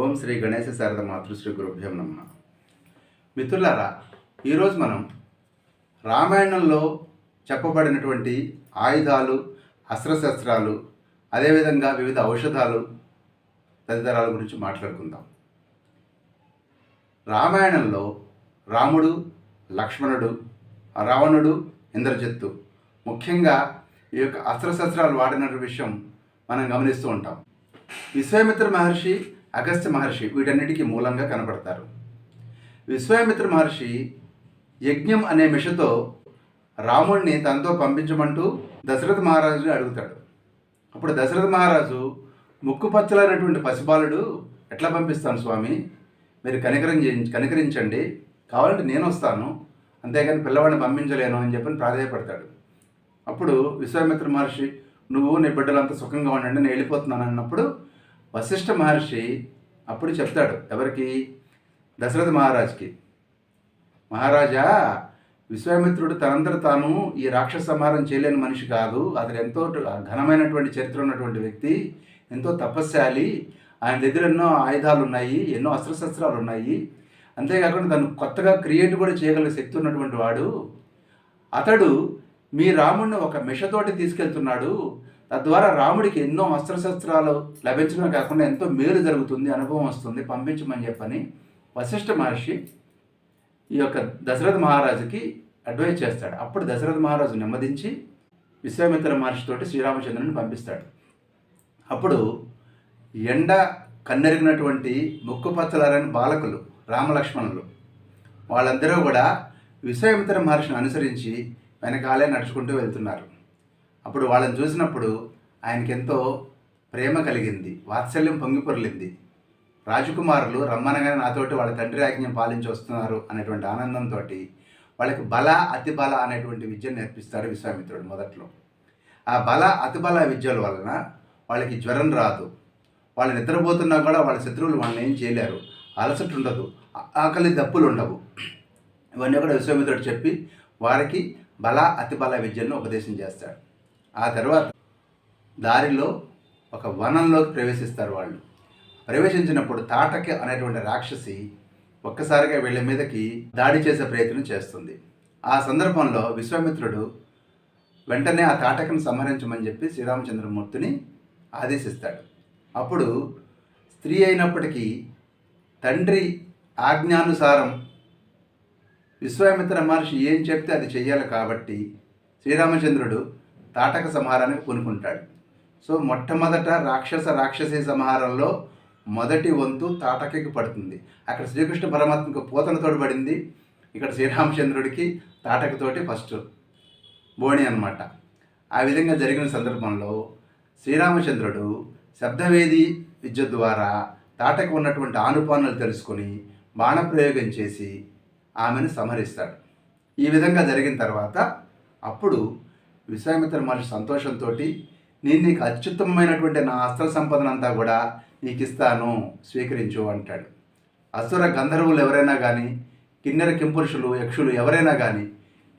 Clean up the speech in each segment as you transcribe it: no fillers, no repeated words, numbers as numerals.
ఓం శ్రీ గణేశ శారద మాతృశ్రీ గురుభ్యం నమః. మిత్రులారా, ఈరోజు మనం రామాయణంలో చెప్పబడినటువంటి ఆయుధాలు, అస్త్రశస్త్రాలు, అదేవిధంగా వివిధ ఔషధాలు తదితరాల గురించి మాట్లాడుకుందాం. రామాయణంలో రాముడు, లక్ష్మణుడు, రావణుడు, ఇంద్రజిత్తు ముఖ్యంగా ఈ యొక్క అస్త్రశస్త్రాలు వాడిన విషయం మనం గమనిస్తూ ఉంటాం. విశ్వామిత్ర మహర్షి, అగస్త్య మహర్షి వీటన్నిటికీ మూలంగా కనపడతారు. విశ్వామిత్ర మహర్షి యజ్ఞం అనే మిషతో రాముడిని తనతో పంపించమంటూ దశరథ మహారాజుని అడుగుతాడు. అప్పుడు దశరథ మహారాజు ముక్కుపచ్చలైనటువంటి పసిబాలుడు ఎట్లా పంపిస్తాను స్వామి, మీరు కనికరించండి, కావాలంటే నేను వస్తాను, అంతేగాని పిల్లవాడిని పంపించలేను అని చెప్పని ప్రాధేయపడతాడు. అప్పుడు విశ్వామిత్ర మహర్షి, నువ్వు నీ బిడ్డలంతా సుఖంగా ఉండండి, నేను వెళ్ళిపోతున్నాను అన్నప్పుడు వశిష్ఠ మహర్షి అప్పుడు చెప్తాడు ఎవరికి, దశరథ మహారాజుకి, మహారాజా, విశ్వామిత్రుడు తనంతట తాను ఈ రాక్షస సంహారం చేయలేని మనిషి కాదు, అతను ఎంతో ఘనమైనటువంటి చరిత్ర ఉన్నటువంటి వ్యక్తి, ఎంతో తపస్శాలి, ఆయన దగ్గర ఎన్నో ఆయుధాలు ఉన్నాయి, ఎన్నో అస్త్రశస్త్రాలు ఉన్నాయి, అంతేకాకుండా తను కొత్తగా క్రియేట్ కూడా చేయగల శక్తి ఉన్నటువంటి వాడు, అతడు మీ రాముడిని ఒక మిషతోటి తీసుకెళ్తున్నాడు, తద్వారా రాముడికి ఎన్నో అస్త్రశస్త్రాలు లభించడమే కాకుండా ఎంతో మేలు జరుగుతుంది, అనుభవం వస్తుంది, పంపించమని చెప్పని వశిష్ఠ మహర్షి ఈ యొక్క దశరథ మహారాజుకి అడ్వైజ్ చేస్తాడు. అప్పుడు దశరథ మహారాజు నెమ్మదించి విశ్వామిత్ర మహర్షితోటి శ్రీరామచంద్రుని పంపిస్తాడు. అప్పుడు ఎండ కన్నెరిగినటువంటి ముక్కుపచ్చలారని బాలకులు రామలక్ష్మణులు వాళ్ళందరూ కూడా విశ్వామిత్ర మహర్షిని అనుసరించి వెనకాలే నడుచుకుంటూ వెళ్తున్నారు. అప్పుడు వాళ్ళని చూసినప్పుడు ఆయనకి ఎంతో ప్రేమ కలిగింది, వాత్సల్యం పొంగిపొర్లింది. రాజకుమారులు రమ్మనగానే నాతోటి వాళ్ళ తండ్రి ఆజ్ఞం పాలించి వస్తున్నారు అనేటువంటి ఆనందంతో వాళ్ళకి బల అతి బల అనేటువంటి విద్యను నేర్పిస్తాడు విశ్వామిత్రుడు మొదట్లో. ఆ బల అతి బల విద్యల వలన వాళ్ళకి జ్వరం రాదు, వాళ్ళు నిద్రపోతున్నా కూడా వాళ్ళ శత్రువులు వాళ్ళని ఏం చేయలేరు, అలసట ఉండదు, ఆకలి దప్పులు ఉండవు. ఇవన్నీ కూడా విశ్వామిత్రుడు చెప్పి వారికి బల అతి బల విద్యలను ఉపదేశం చేస్తాడు. ఆ తర్వాత దారిలో ఒక వనంలోకి ప్రవేశిస్తారు. వాళ్ళు ప్రవేశించినప్పుడు తాటకి అనేటువంటి రాక్షసి ఒక్కసారిగా వీళ్ళ మీదకి దాడి చేసే ప్రయత్నం చేస్తుంది. ఆ సందర్భంలో విశ్వామిత్రుడు వెంటనే ఆ తాటకను సంహరించమని చెప్పి శ్రీరామచంద్రమూర్తిని ఆదేశిస్తాడు. అప్పుడు స్త్రీ అయినప్పటికీ తండ్రి ఆజ్ఞానుసారం విశ్వామిత్ర మహర్షి ఏం చెప్తే అది చెయ్యాలి కాబట్టి శ్రీరామచంద్రుడు తాటక సంహారానికి పూనుకుంటాడు. సో మొట్టమొదట రాక్షసీ సంహారంలో మొదటి వంతు తాటకకి పడుతుంది. అక్కడ శ్రీకృష్ణ పరమాత్మకు పోతనతోటి పడింది, ఇక్కడ శ్రీరామచంద్రుడికి తాటకతోటి ఫస్ట్ బోణి అన్నమాట. ఆ విధంగా జరిగిన సందర్భంలో శ్రీరామచంద్రుడు శబ్దవేది విద్య ద్వారా తాటక ఉన్నటువంటి ఆనుపానులు తెలుసుకొని బాణప్రయోగం చేసి ఆమెను సంహరిస్తాడు. ఈ విధంగా జరిగిన తర్వాత అప్పుడు విశ్వామిత్ర మహర్షి సంతోషంతో, నేను నీకు అత్యుత్తమమైనటువంటి నా అస్త్ర సంపదనంతా కూడా నీకు ఇస్తాను, స్వీకరించు అంటాడు. అసుర గంధర్వులు ఎవరైనా కానీ, కిన్నెర కింపురుషులు, యక్షులు ఎవరైనా కానీ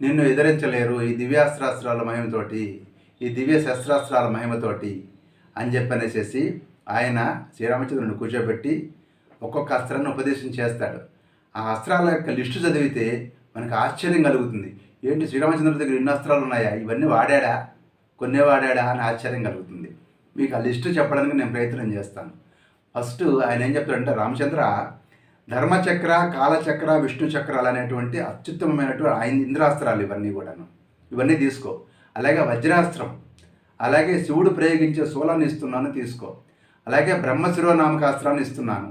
నిన్ను ఎదిరించలేరు ఈ దివ్యాస్త్రాస్త్రాల మహిమతోటి, ఈ దివ్య శస్త్రాస్త్రాల మహిమతోటి అని చెప్పనేసేసి ఆయన శ్రీరామచంద్రుని కూర్చోబెట్టి ఒక్కొక్క అస్త్రాన్ని ఉపదేశం చేస్తాడు. ఆ అస్త్రాల యొక్క లిస్టు చదివితే మనకు ఆశ్చర్యం కలుగుతుంది. ఏంటి, శ్రీరామచంద్రుడి దగ్గర ఇన్ని అస్త్రాలు ఉన్నాయా, ఇవన్నీ వాడాడా, కొన్నే వాడాడా అని ఆశ్చర్యం కలుగుతుంది. మీకు ఆ లిస్టు చెప్పడానికి నేను ప్రయత్నం చేస్తాను. ఫస్ట్ ఆయన ఏం చెప్తాడంటే, రామచంద్ర, ధర్మచక్ర, కాలచక్ర, విష్ణు చక్రాలు అనేటువంటి అత్యుత్తమమైనటువంటి ఇంద్రాస్త్రాలు ఇవన్నీ కూడాను, ఇవన్నీ తీసుకో. అలాగే వజ్రాస్త్రం, అలాగే శివుడు ప్రయోగించే శూలాన్ని ఇస్తున్నాను, తీసుకో. అలాగే బ్రహ్మశిరోనామకాస్త్రాన్ని ఇస్తున్నాను,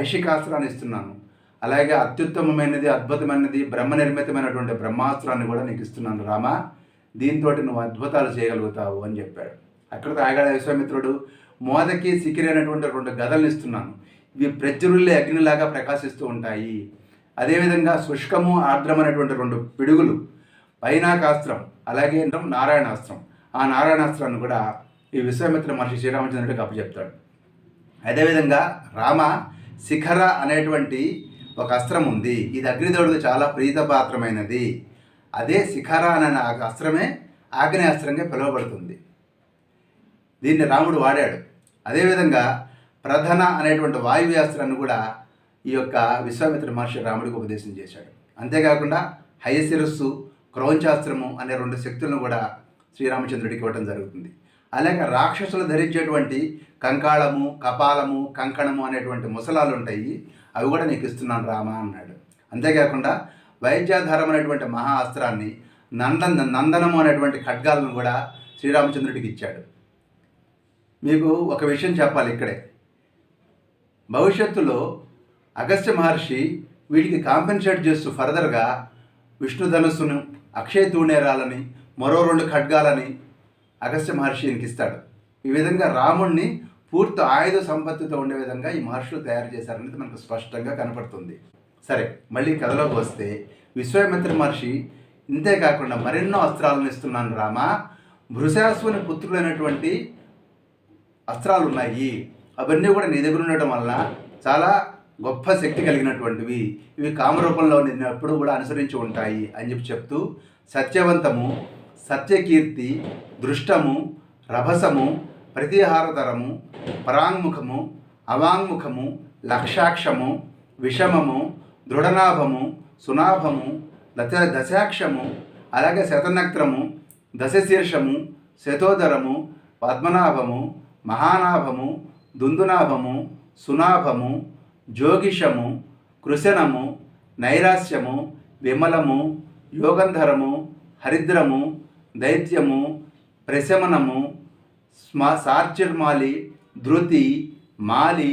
ఐషికాస్త్రాన్ని ఇస్తున్నాను, అలాగే అత్యుత్తమమైనది, అద్భుతమైనది, బ్రహ్మ నిర్మితమైనటువంటి బ్రహ్మాస్త్రాన్ని కూడా నీకు ఇస్తున్నాను రామా, దీంతో నువ్వు అద్భుతాలు చేయగలుగుతావు అని చెప్పాడు. అక్కడ ఆగాడ విశ్వామిత్రుడు, మోదకి సికిరి అనేటువంటి 2 గదలను ఇస్తున్నాను, ఇవి ప్రజ్వరులే అగ్నిలాగా ప్రకాశిస్తూ ఉంటాయి. అదేవిధంగా శుష్కము, ఆర్ద్రం అనేటువంటి 2 పిడుగులు, పైనాకాస్త్రం, అలాగే నారాయణాస్త్రం, ఆ నారాయణాస్త్రాన్ని కూడా ఈ విశ్వామిత్ర మహర్షి శ్రీరామచంద్రుడికి అప్పచెప్తాడు. అదేవిధంగా రామ, శిఖర అనేటువంటి ఒక అస్త్రం ఉంది, ఇది అగ్నిదేవుడికి చాలా ప్రీతపాత్రమైనది, అదే శిఖర అనే అస్త్రమే ఆగ్నేయాస్త్రంగా పిలువబడుతుంది. దీన్ని రాముడు వాడాడు. అదేవిధంగా ప్రధన అనేటువంటి వాయువ్య అస్త్రాన్ని కూడా ఈ యొక్క విశ్వామిత్ర మహర్షి రాముడికి ఉపదేశం చేశాడు. అంతేకాకుండా హయశిరస్సు, క్రౌంచాస్త్రము అనే 2 శక్తులను కూడా శ్రీరామచంద్రుడికి ఇవ్వడం జరుగుతుంది. అలాగే రాక్షసులు ధరించేటువంటి కంకాళము, కపాలము, కంకణము అనేటువంటి ముసలాలు ఉంటాయి, అవి కూడా నీకు ఇస్తున్నాను రామ అన్నాడు. అంతేకాకుండా వైద్యాధారం అనేటువంటి మహా అస్త్రాన్ని, నందనము అనేటువంటి ఖడ్గాలను కూడా శ్రీరామచంద్రుడికి ఇచ్చాడు. మీకు ఒక విషయం చెప్పాలి ఇక్కడే. భవిష్యత్తులో అగస్త్య మహర్షి వీటికి కాంపెన్సేట్ చేస్తూ ఫర్దర్గా విష్ణు ధనుస్సును, అక్షయ తూణేరాలని, మరో 2 ఖడ్గాలని అగస్త్య మహర్షి ఇస్తాడు. ఈ విధంగా రాముణ్ణి పూర్తి ఆయుధ సంపత్తితో ఉండే విధంగా ఈ మహర్షులు తయారు చేశారనేది మనకు స్పష్టంగా కనపడుతుంది. సరే, మళ్ళీ కథలోకి వస్తే విశ్వామిత్ర మహర్షి ఇంతేకాకుండా మరెన్నో అస్త్రాలను ఇస్తున్నాను రామ, భృశాసుని పుత్రులైనటువంటి అస్త్రాలు ఉన్నాయి, అవన్నీ కూడా నీ దగ్గర ఉండటం వల్ల చాలా గొప్ప శక్తి కలిగినటువంటివి, ఇవి కామరూపంలో నిన్ను ఎప్పుడు కూడా అనుసరించి ఉంటాయి అని చెప్తూ సత్యవంతము, సత్యకీర్తి, దృష్టము, రభసము, ప్రతిహారతరము, పరాంగుఖము, అవాంగుఖము, లక్షాక్షము, విషమము, దృఢనాభము, సునాభము, దశాక్షము, అలాగే శతనక్త్రము, దశశీర్షము, శతోదరము, పద్మనాభము, మహానాభము, దుందునాభము, సునాభము, జోగిషము, కృశనము, నైరాస్యము, విమలము, యోగంధరము, హరిద్రము, దైత్యము, ప్రశమనము, సార్చిర్మాలి, ధృతి, మాలి,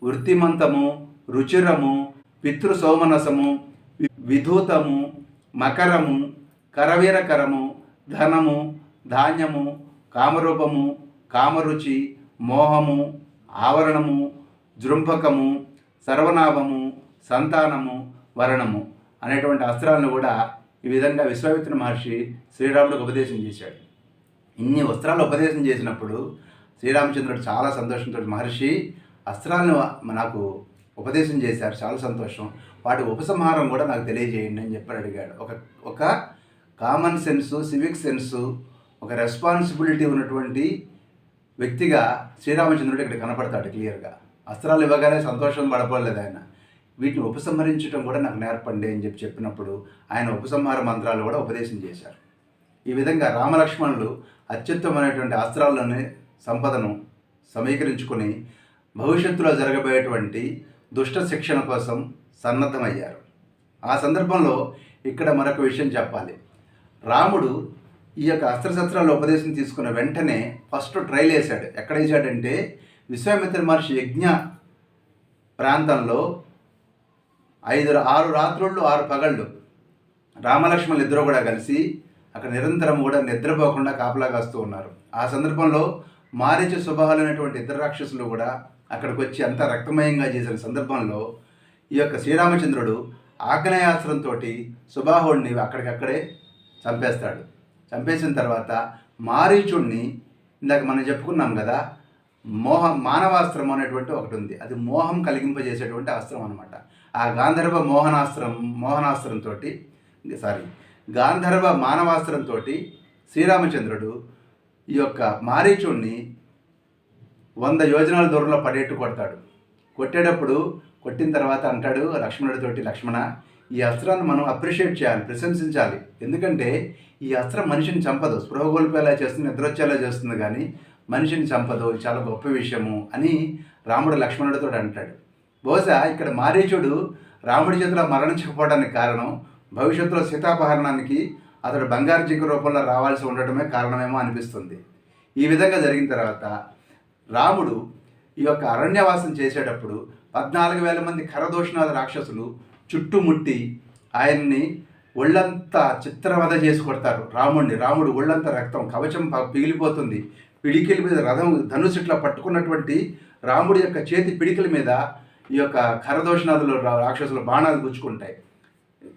వృత్తిమంతము, రుచిరము, పితృసోమనసము, విధూతము, మకరము, కరవీరకరము, ధనము, ధాన్యము, కామరూపము, కామరుచి, మోహము, ఆవరణము, జృంభకము, సర్వనాభము, సంతానము, వరణము అనేటువంటి అస్త్రాలను కూడా ఈ విధంగా విశ్వామిత్ర మహర్షి శ్రీరాముడికి ఉపదేశం చేశాడు. ఇన్ని వస్త్రాలు ఉపదేశం చేసినప్పుడు శ్రీరామచంద్రుడు చాలా సంతోషంతో, మహర్షి అస్త్రాలను నాకు ఉపదేశం చేశారు, చాలా సంతోషం, వాటి ఉపసంహారం కూడా నాకు తెలియజేయండి అని చెప్పి అడిగాడు. ఒక కామన్ సెన్సు, సివిక్ సెన్సు, ఒక రెస్పాన్సిబిలిటీ ఉన్నటువంటి వ్యక్తిగా శ్రీరామచంద్రుడు ఇక్కడ కనపడతాడు క్లియర్గా. అస్త్రాలు ఇవ్వగానే సంతోషం పడపోలేదు ఆయన, వీటిని ఉపసంహరించడం కూడా నాకు నేర్పండి అని చెప్పినప్పుడు ఆయన ఉపసంహార మంత్రాలు కూడా ఉపదేశం చేశారు. ఈ విధంగా రామలక్ష్మణులు అత్యుత్తమైనటువంటి అస్త్రాల్లోని సంపదను సమీకరించుకొని భవిష్యత్తులో జరగబోయేటువంటి దుష్ట శిక్షణ కోసం సన్నద్ధమయ్యారు. ఆ సందర్భంలో ఇక్కడ మరొక విషయం చెప్పాలి. రాముడు ఈ యొక్క అస్త్రశస్త్రాల ఉపదేశం తీసుకున్న వెంటనే ఫస్ట్ ట్రైల్ వేశాడు. ఎక్కడ వేసాడంటే విశ్వామిత్ర మహర్షి యజ్ఞ ప్రాంతంలో 6 రాత్రుళ్ళు 6 పగళ్ళు రామలక్ష్మణులు ఇద్దరు కూడా కలిసి అక్కడ నిరంతరం కూడా నిద్రపోకుండా కాపలా కాస్తూ ఉన్నారు. ఆ సందర్భంలో మారీచ స్వభావాలైనటువంటి ఇద్దరు రాక్షసులు కూడా అక్కడికి వచ్చి అంతా రక్తమయంగా చేసిన సందర్భంలో ఈ యొక్క శ్రీరామచంద్రుడు ఆగ్నేయాస్త్రంతో సుబాహుడిని అక్కడికక్కడే చంపేస్తాడు. చంపేసిన తర్వాత మారీచుడిని, ఇందాక మనం చెప్పుకున్నాం కదా, మానవాస్త్రం అనేటువంటి ఒకటి ఉంది, అది మోహం కలిగింపజేసేటువంటి అస్త్రం అనమాట. ఆ గాంధర్వ మానవాస్త్రంతో శ్రీరామచంద్రుడు ఈ యొక్క మారీచుడిని 100 యోజనాల దూరంలో పడేట్టు కొడతాడు. కొట్టిన తర్వాత అంటాడు లక్ష్మణుడితోటి, లక్ష్మణ, ఈ అస్త్రాన్ని మనం అప్రిషియేట్ చేయాలి, ప్రశంసించాలి. ఎందుకంటే ఈ అస్త్రం మనిషిని చంపదు, స్పృహ కోల్పోయేలా చేస్తుంది, నిద్రొచ్చేలా చేస్తుంది, కానీ మనిషిని చంపదు, చాలా గొప్ప విషయము అని రాముడు లక్ష్మణుడితో అంటాడు. బహుశా ఇక్కడ మారీచుడు రాముడి చేతిలో మరణించకపోవడానికి కారణం భవిష్యత్తులో సీతాపహరణానికి అతడు బంగారు జింక రూపంలో రావాల్సి ఉండటమే కారణమేమో అనిపిస్తుంది. ఈ విధంగా జరిగిన తర్వాత రాముడు ఈ యొక్క అరణ్యవాసం చేసేటప్పుడు 14,000 మంది ఖరదూషణాల రాక్షసులు చుట్టుముట్టి ఆయన్ని ఒళ్ళంతా చిత్రవధ చేసి కొడతారు రాముడు ఒళ్ళంతా రక్తం, కవచం పిగిలిపోతుంది. పిడికిల మీద ధనుసు ఇట్లా పట్టుకున్నటువంటి రాముడి యొక్క చేతి పిడికిల మీద ఈ యొక్క ఖరదూషణాదులు రాక్షసులు బాణాలు గుచ్చుకుంటాయి.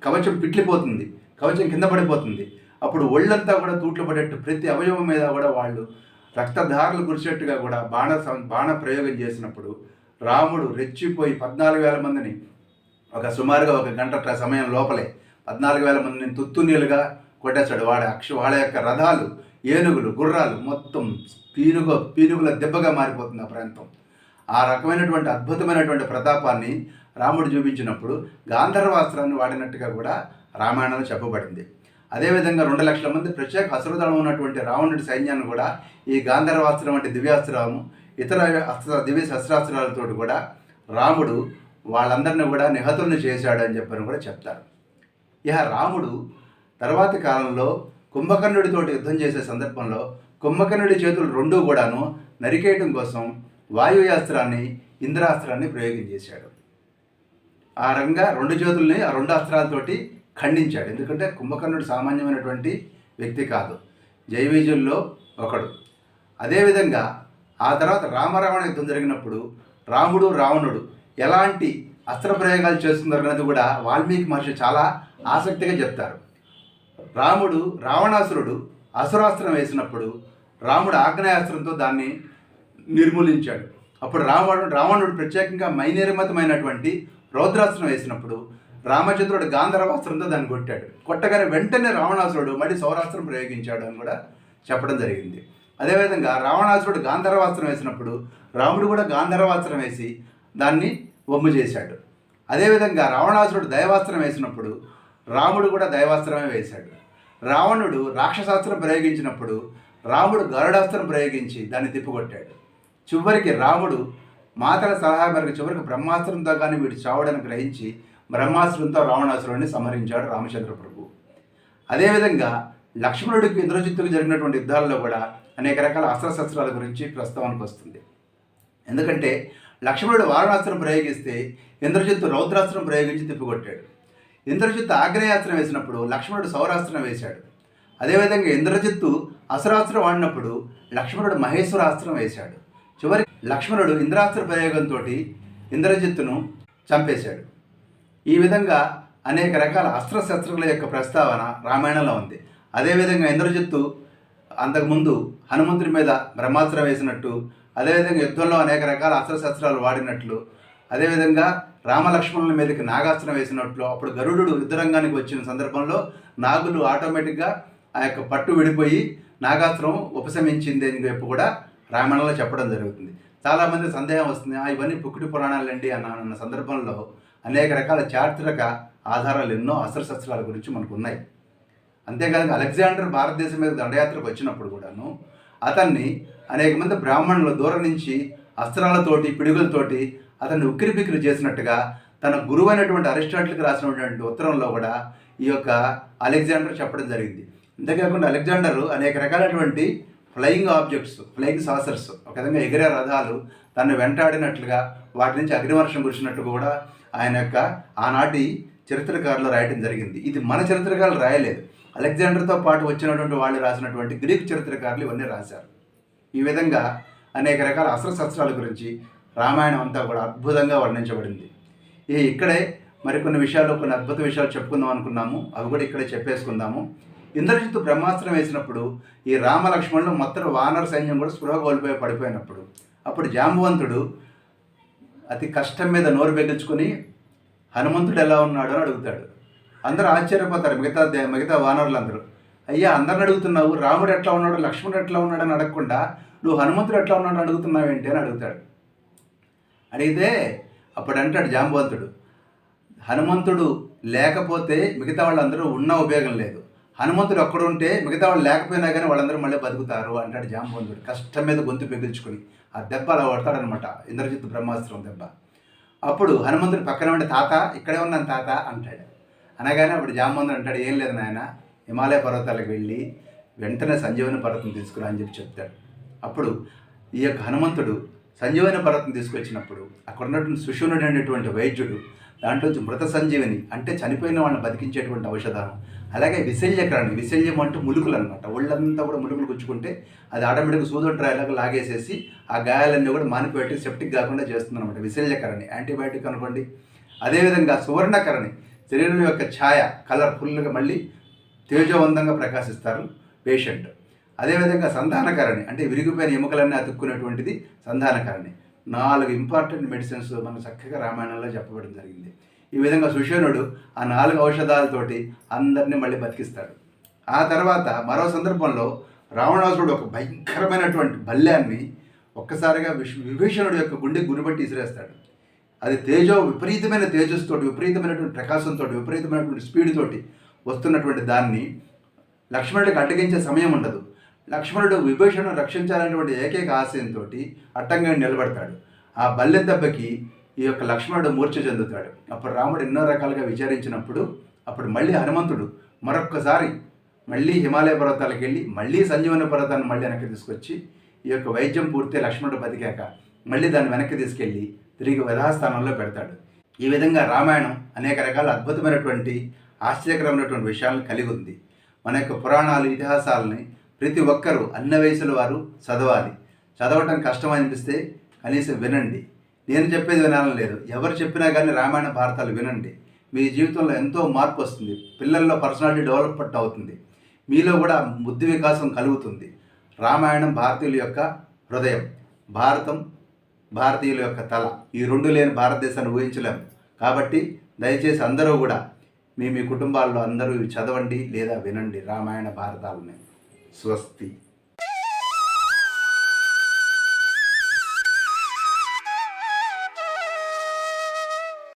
కవచం పిట్లిపోతుంది, కవచం కింద పడిపోతుంది. అప్పుడు ఒళ్ళంతా కూడా తూట్లు పడేట్టు ప్రతి అవయవం మీద కూడా వాళ్ళు రక్తధారలు కురిసేట్టుగా కూడా బాణ ప్రయోగం చేసినప్పుడు రాముడు రెచ్చిపోయి 14,000 మందిని సుమారుగా 1 గంట సమయం లోపలే 14,000 మందిని తుత్తునీలుగా కొట్టేశాడు. వాళ్ళ యొక్క రథాలు, ఏనుగులు, గుర్రాలు మొత్తం పీనుగుల దెబ్బగా మారిపోతుంది ఆ ప్రాంతం. ఆ రకమైనటువంటి అద్భుతమైనటువంటి ప్రతాపాన్ని రాముడు చూపించినప్పుడు గాంధర్వాస్త్రాన్ని వాడినట్టుగా కూడా రామాయణంలో చెప్పబడింది. అదేవిధంగా 2 లక్షల మంది ప్రత్యేక అసురదళం ఉన్నటువంటి రావణుడి సైన్యాన్ని కూడా ఈ గాంధర్వాస్త్రం వంటి దివ్యాస్త్రము ఇతర దివ్య శస్త్రాస్త్రాలతో కూడా రాముడు వాళ్ళందరినీ కూడా నిహతులను చేశాడు అని చెప్పని కూడా చెప్తారు. ఇక రాముడు తర్వాతి కాలంలో కుంభకర్ణుడితోటి యుద్ధం చేసే సందర్భంలో కుంభకర్ణుడి చేతులు రెండూ కూడాను నరికేయడం కోసం వాయుయాస్త్రాన్ని ఇంద్రాస్త్రాన్ని ప్రయోగించేశాడు. ఆ రంగా 2 చేతుల్ని ఆ 2 అస్త్రాలతోటి ఖండించాడు. ఎందుకంటే కుంభకర్ణుడు సామాన్యమైనటువంటి వ్యక్తి కాదు, జైవీజుల్లో ఒకడు. అదేవిధంగా ఆ తర్వాత రామరావణ యుద్ధం జరిగినప్పుడు రాముడు రావణుడు ఎలాంటి అస్త్ర ప్రయోగాలు చేస్తున్నారు అనేది కూడా వాల్మీకి మహర్షి చాలా ఆసక్తిగా చెప్తారు. రావణాసురుడు అసురాస్త్రం వేసినప్పుడు రాముడు ఆగ్నేయాస్త్రంతో దాన్ని నిర్మూలించాడు. అప్పుడు రావణుడు ప్రత్యేకంగా మైనిర్మితమైనటువంటి రౌద్రాస్త్రం వేసినప్పుడు రామచంద్రుడు గాంధర్వాస్త్రంతో దాన్ని కొట్టాడు. కొట్టగానే వెంటనే రావణాసురుడు మళ్ళీ సౌరాస్త్రం ప్రయోగించాడు అని కూడా చెప్పడం జరిగింది. అదేవిధంగా రావణాసురుడు గాంధర్వాస్త్రం వేసినప్పుడు రాముడు కూడా గాంధర్వాస్త్రం వేసి దాన్ని వమ్ము చేశాడు. అదేవిధంగా రావణాసురుడు దైవాస్త్రం వేసినప్పుడు రాముడు కూడా దైవాస్త్రమే వేశాడు. రావణుడు రాక్షసాస్త్రం ప్రయోగించినప్పుడు రాముడు గరుడాస్త్రం ప్రయోగించి దాన్ని తిప్పికొట్టాడు. చివరికి రాముడు మాతల సలహా మేరకు చివరికి బ్రహ్మాస్త్రంతో కానీ వీడు చావడానికి గ్రహించి బ్రహ్మాస్త్రంతో రావణాసురుడిని సంహరించాడు రామచంద్ర ప్రభు. అదేవిధంగా లక్ష్మణుడికి ఇంద్రజిత్తుకు జరిగినటువంటి యుద్ధాల్లో కూడా అనేక రకాల అస్త్రశస్త్రాల గురించి ప్రస్తావనకు వస్తుంది. ఎందుకంటే లక్ష్మణుడు వారణాస్త్రం ప్రయోగిస్తే ఇంద్రజిత్తు రౌద్రాస్త్రం ప్రయోగించి తిప్పికొట్టాడు. ఇంద్రజిత్తు ఆగ్నేయాస్త్రం వేసినప్పుడు లక్ష్మణుడు సౌరాస్త్రం వేశాడు. అదేవిధంగా ఇంద్రజిత్తు అసురాస్త్రం వాడినప్పుడు లక్ష్మణుడు మహేశ్వరాస్త్రం వేశాడు. చివరి లక్ష్మణుడు ఇంద్రాస్త్ర ప్రయోగంతో ఇంద్రజిత్తును చంపేశాడు. ఈ విధంగా అనేక రకాల అస్త్రశస్త్రాల యొక్క ప్రస్తావన రామాయణంలో ఉంది. అదేవిధంగా ఇంద్రజిత్తు అంతకుముందు హనుమంతుడి మీద బ్రహ్మాస్త్రం వేసినట్టు, అదేవిధంగా యుద్ధంలో అనేక రకాల అస్త్రశస్త్రాలు వాడినట్లు, అదేవిధంగా రామలక్ష్మణుల మీదకి నాగాస్త్రం వేసినట్లు, అప్పుడు గరుడు యుద్ధరంగానికి వచ్చిన సందర్భంలో నాగులు ఆటోమేటిక్గా ఆ యొక్క పట్టు విడిపోయి నాగాస్త్రం ఉపశమించింది అని చెప్పి కూడా రామాయణంలో చెప్పడం జరుగుతుంది. చాలామంది సందేహం వస్తుంది, ఇవన్నీ పుక్కుటి పురాణాలండి అన్న సందర్భంలో అనేక రకాల చారిత్రక ఆధారాలు ఎన్నో అస్త్రశస్త్రాల గురించి మనకు ఉన్నాయి. అంతేకాదు అలెగ్జాండర్ భారతదేశం మీద దండయాత్రకు వచ్చినప్పుడు కూడాను అతన్ని అనేక మంది బ్రాహ్మణులు దూరం నుంచి అస్త్రాలతోటి పిడుగులతోటి అతన్ని ఉక్కిరిబిక్కిరి చేసినట్టుగా తన గురువైనటువంటి అరిస్టాటిల్కి రాసినటువంటి ఉత్తరంలో కూడా ఈ యొక్క అలెగ్జాండర్ చెప్పడం జరిగింది. అంతేకాకుండా అలెగ్జాండర్ అనేక రకాలైనటువంటి ఫ్లయింగ్ ఆబ్జెక్ట్స్, ఫ్లయింగ్ సాసర్స్, ఒక విధంగా ఎగిరే రథాలు తను వెంటాడినట్లుగా వాటి నుంచి అగ్నివర్షం కురిసినట్టు కూడా ఆయన యొక్క ఆనాటి చరిత్రకారులు రాయటం జరిగింది. ఇది మన చరిత్రకారులు రాయలేదు, అలెగ్జాండర్తో పాటు వచ్చినటువంటి వాళ్ళు రాసినటువంటి గ్రీక్ చరిత్రకారులు ఇవన్నీ రాశారు. ఈ విధంగా అనేక రకాల అస్త్రశస్త్రాల గురించి రామాయణం అంతా కూడా అద్భుతంగా వర్ణించబడింది. ఇక్కడే మరికొన్ని విషయాలు, కొన్ని అద్భుత విషయాలు చెప్పుకుందాం అనుకున్నాము, అవి కూడా ఇక్కడే చెప్పేసుకుందాము. ఇంద్రజిత్తు బ్రహ్మాస్త్రం వేసినప్పుడు ఈ రామలక్ష్మణులు మొత్తం వానర సైన్యం కూడా స్పృహ కోల్పోయి పడిపోయినప్పుడు అప్పుడు జాంబవంతుడు అతి కష్టం మీద నోరు బెగిల్చుకొని హనుమంతుడు ఎలా ఉన్నాడు అని అడుగుతాడు. అందరూ ఆశ్చర్యపోతారు, మిగతా వానరులందరూ. అయ్యా, అందరిని అడుగుతున్నావు, రాముడు ఎట్లా ఉన్నాడు, లక్ష్మణుడు ఎట్లా ఉన్నాడు అని అడగకుండా నువ్వు హనుమంతుడు ఎట్లా ఉన్నాడు అడుగుతున్నావు ఏంటి అని అడుగుతాడు. అడిగితే అప్పుడు అంటాడు జాంబవంతుడు, హనుమంతుడు లేకపోతే మిగతా వాళ్ళందరూ ఉన్న ఉపయోగం లేదు, హనుమంతుడు ఒక్కడుంటే మిగతా వాళ్ళు లేకపోయినా కానీ వాళ్ళందరూ మళ్ళీ బతుకుతారు అంటాడు జాంబవంతుడు కష్టం మీద గొంతు పెగిల్చుకొని. ఆ దెబ్బ అలా కొడతాడనమాట, ఇంద్రజిత్తు బ్రహ్మాస్త్రం దెబ్బ. అప్పుడు హనుమంతుడు పక్కన ఉంటే తాత ఇక్కడే ఉన్నాను తాత అంటాడు. అనగానే అప్పుడు జాంబవంతుడు అంటాడు, ఏం లేదు నాయన, హిమాలయ పర్వతాలకు వెళ్ళి వెంటనే సంజీవని పర్వతం తీసుకురా అని చెప్తాడు. అప్పుడు ఈ యొక్క హనుమంతుడు సంజీవని పర్వతం తీసుకొచ్చినప్పుడు అక్కడ ఉన్నటువంటి సుషునుడు అనేటువంటి వైద్యుడు దాంట్లోంచి మృత సంజీవని అంటే చనిపోయిన వాళ్ళని బతికించేటువంటి ఔషధం, అలాగే విశల్యకరణి, విశల్యం అంటే ములుకులు అనమాట, ఒళ్ళంతా కూడా ములుకులు గుచ్చుకుంటే అది ఆటోమేటిక్గా సూదొట్రాయిలాగా లాగేసేసి ఆ గాయాలన్నీ కూడా మానిపోయి సెప్టిక్ కాకుండా చేస్తుంది అనమాట. విశల్యకరణి యాంటీబయాటిక్ అనుకోండి. అదేవిధంగా సువర్ణకరణి, శరీరం యొక్క ఛాయ కలర్ఫుల్గా మళ్ళీ తేజవంతంగా ప్రకాశిస్తారు పేషెంట్. అదేవిధంగా సంధానకరణి అంటే విరిగిపోయిన ఎముకలన్నీ అతుక్కునేటువంటిది సంధానకరణి. 4 ఇంపార్టెంట్ మెడిసిన్స్ మనకు చక్కగా రామాయణంలో చెప్పబడడం జరిగింది. ఈ విధంగా సుషేణుడు ఆ 4 ఔషధాలతోటి అందరినీ మళ్ళీ బతికిస్తాడు. ఆ తర్వాత మరో సందర్భంలో రావణాసురుడు ఒక భయంకరమైనటువంటి బల్యాన్ని ఒక్కసారిగా విభీషణుడి యొక్క గుండె గురిబట్టి ఇసిరేస్తాడు. అది విపరీతమైన తేజస్సుతోటి, విపరీతమైనటువంటి ప్రకాశంతో, విపరీతమైనటువంటి స్పీడ్ తోటి వస్తున్నటువంటి దాన్ని లక్ష్మణుడికి అడ్డగించే సమయం ఉండదు. లక్ష్మణుడు విభీషణుడు రక్షించాలనేటువంటి ఏకైక ఆశయంతో అడ్డంగా నిలబడతాడు. ఆ బల్లె దెబ్బకి ఈ యొక్క లక్ష్మణుడు మూర్ఛ చెందుతాడు. అప్పుడు రాముడు ఎన్నో రకాలుగా విచారించినప్పుడు అప్పుడు మళ్ళీ హనుమంతుడు మరొక్కసారి మళ్ళీ హిమాలయ పర్వతాలకు వెళ్ళి మళ్ళీ సంజీవన పర్వతాన్ని మళ్ళీ వెనక్కి తీసుకొచ్చి ఈ యొక్క వైద్యం పూర్తి లక్ష్మణుడు బతికాక మళ్ళీ దాన్ని వెనక్కి తీసుకెళ్ళి తిరిగి యథాస్థానంలో పెడతాడు. ఈ విధంగా రామాయణం అనేక రకాల అద్భుతమైనటువంటి ఆశ్చర్యకరమైనటువంటి విషయాలను కలిగి ఉంది. మన యొక్క పురాణాలు, ఇతిహాసాలని ప్రతి ఒక్కరూ అన్ని వయసుల వారు చదవాలి. చదవటం కష్టం అనిపిస్తే కనీసం వినండి. నేను చెప్పేది వినాలని లేదు, ఎవరు చెప్పినా కానీ రామాయణ భారతాలు వినండి. మీ జీవితంలో ఎంతో మార్పు వస్తుంది. పిల్లల్లో పర్సనాలిటీ డెవలప్మెంట్ అవుతుంది. మీలో కూడా బుద్ధి వికాసం కలుగుతుంది. రామాయణం భారతీయుల యొక్క హృదయం, భారతం భారతీయుల యొక్క తల. ఈ రెండు లేని భారతదేశాన్ని ఊహించలేము. కాబట్టి దయచేసి అందరూ కూడా మీ కుటుంబాల్లో అందరూ చదవండి లేదా వినండి రామాయణ భారతాలని. స్వస్తి.